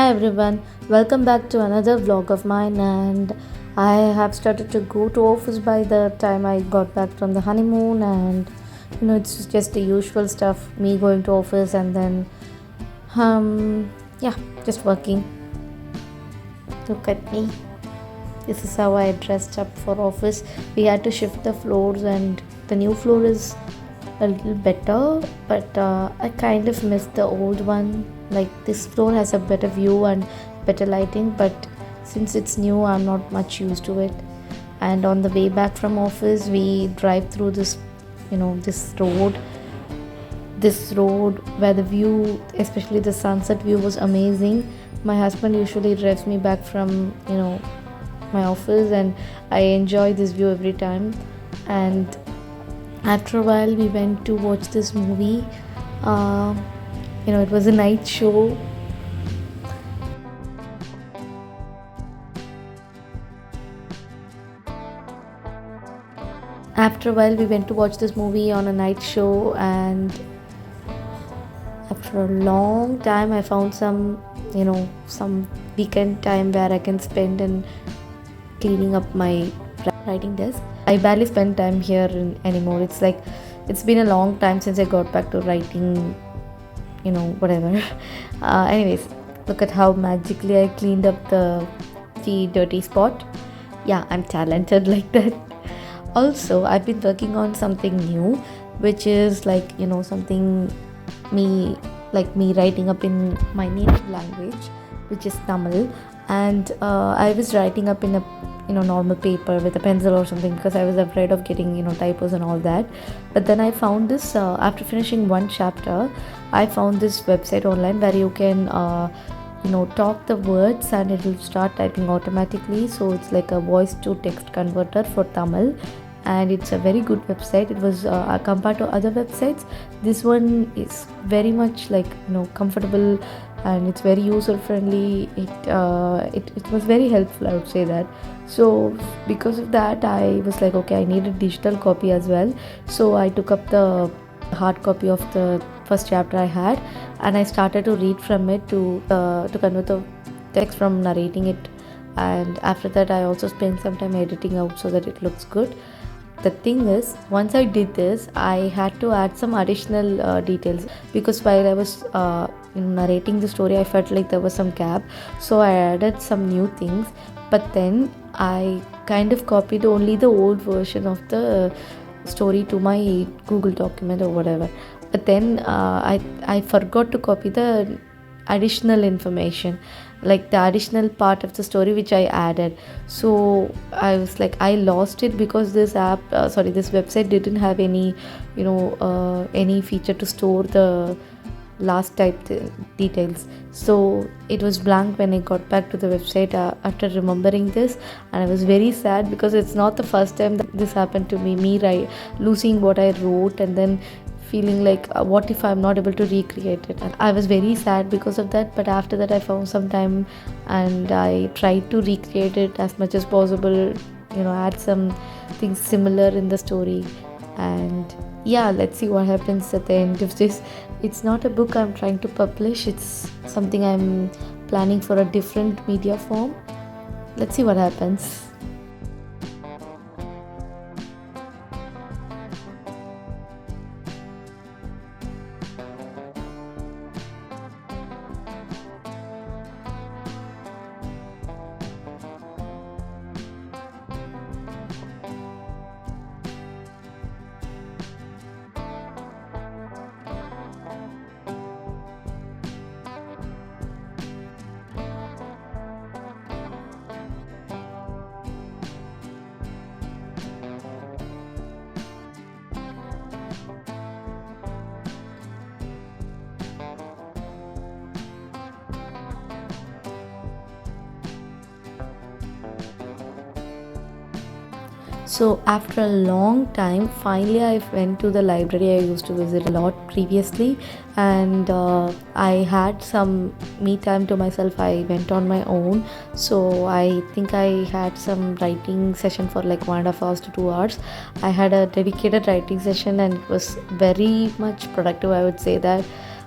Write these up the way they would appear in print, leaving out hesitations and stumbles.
Hi everyone, welcome back to another vlog of mine. And I have started to go to office by the time I got back from the honeymoon. And it's just the usual stuff, me going to office and then yeah, just working. Look at me. This is how I dressed up for office. We had to shift the floors, and the new floor is a little better, but I kind of miss the old one. Like, this floor has a better view and better lighting, but since it's new, I'm not much used to it. And on the way back from office, we drive through this, this road where the view, especially the sunset view, was amazing. My husband usually drives me back from my office, and I enjoy this view every time. And after a while we went to watch this movie. uh, it was a night show. After a while we went to watch this movie on a night show, and after a long time I found some weekend time where I can spend in cleaning up my writing desk. I barely spend time here anymore. It's been a long time since I got back to writing, whatever. Anyways, look at how magically I cleaned up the dirty spot. Yeah, I'm talented like that. Also, I've been working on something new, which is something me me writing up in my native language, which is Tamil. And I was writing up in a normal paper with a pencil or something, because I was afraid of getting typos and all that. But then I found this, after finishing one chapter, I found this website online where you can talk the words and it will start typing automatically. So it's like a voice to text converter for Tamil, and it's a very good website. It was compared to other websites, this one is very much comfortable, and it's very user friendly. It was very helpful, I would say that. So because of that, I was like, okay, I need a digital copy as well. So I took up the hard copy of the first chapter I had, and I started to read from it to convert the text from narrating it. And after that, I also spent some time editing out so that it looks good. The thing is, once I did this, I had to add some additional details, because while I was narrating the story, I felt like there was some gap. So I added some new things, but then I kind of copied only the old version of the story to my Google document or whatever. But then I forgot to copy the additional information, like the additional part of the story which I added. So I was like, I lost it, because this this website didn't have any any feature to store the last typed details. So it was blank when I got back to the website after remembering this. And I was very sad, because it's not the first time that this happened to me losing what I wrote, and then feeling like, what if I'm not able to recreate it. And I was very sad because of that. But after that, I found some time and I tried to recreate it as much as possible, add some things similar in the story. And yeah, let's see what happens at the end of this. It's not a book I'm trying to publish, it's something I'm planning for a different media form. Let's see what happens. So after a long time, finally I went to the library I used to visit a lot previously, and I had some me time to myself. I went on my own, so I think I had some writing session for like 1.5 hours to 2 hours. I had a dedicated writing session, and it was very much productive, I would say that.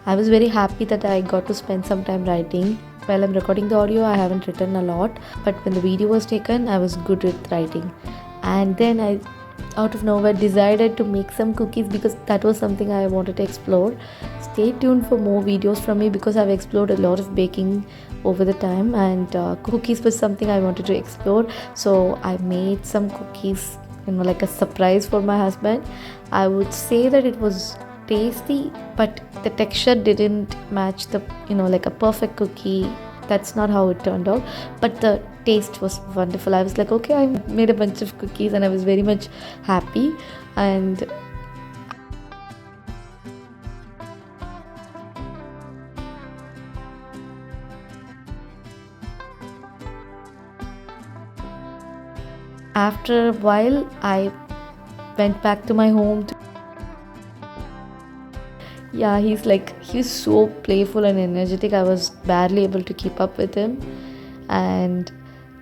I was very happy that I got to spend some time writing. While I'm recording the audio, I haven't written a lot, but when the video was taken, I was good with writing. And then I, out of nowhere, decided to make some cookies because that was something I wanted to explore. Stay tuned for more videos from me because I've explored a lot of baking over the time, and cookies was something I wanted to explore. So I made some cookies, like a surprise for my husband. I would say that it was tasty, but the texture didn't match the, like a perfect cookie. That's not how it turned out, but the taste was wonderful. I was like, okay, I made a bunch of cookies and I was very much happy. And after a while, I went back to my home. Yeah, he's so playful and energetic. I was barely able to keep up with him, and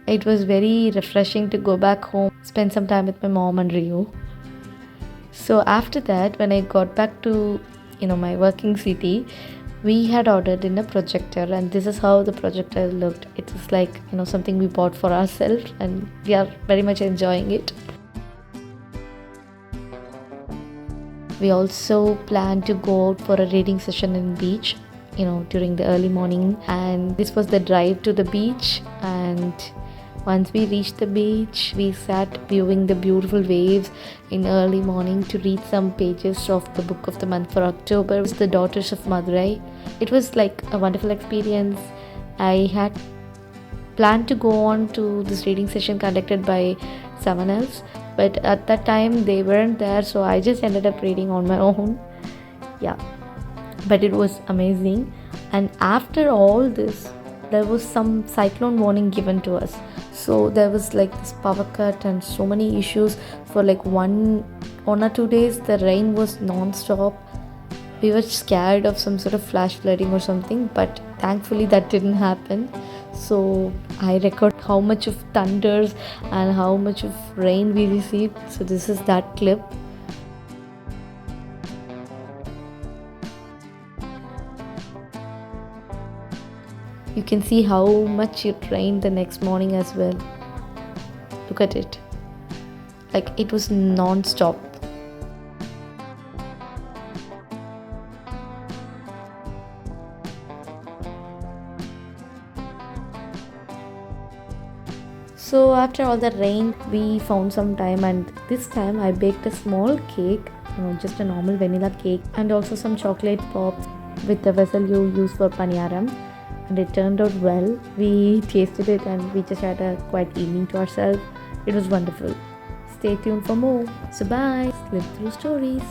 it was very refreshing to go back home, spend some time with my mom and Rio. So after that, when I got back to my working city, we had ordered in a projector, and this is how the projector looked. It was like something we bought for ourselves, and we are very much enjoying it. We also plan to go out for a reading session in beach, during the early morning. And this was the drive to the beach. And once we reached the beach, we sat viewing the beautiful waves in early morning to read some pages of the book of the month for October. It was The Daughters of Madurai. It was like a wonderful experience. I had planned to go on to this reading session conducted by someone else, but at that time they weren't there, so I just ended up reading on my own. Yeah, but it was amazing. And after all this, there was some cyclone warning given to us, so there was like this power cut and so many issues for like one or 2 days. The rain was non-stop. We were scared of some sort of flash flooding or something, but thankfully that didn't happen. So I record how much of thunders and how much of rain we received. So this is that clip. You can see how much it rained the next morning as well. Look at it. Like it was non-stop. So after all the rain, we found some time, and this time I baked a small cake, just a normal vanilla cake, and also some chocolate pops with the vessel you use for paniyaram, and it turned out well. We tasted it and we just had a quiet evening to ourselves. It was wonderful. Stay tuned for more. So bye. Live through stories.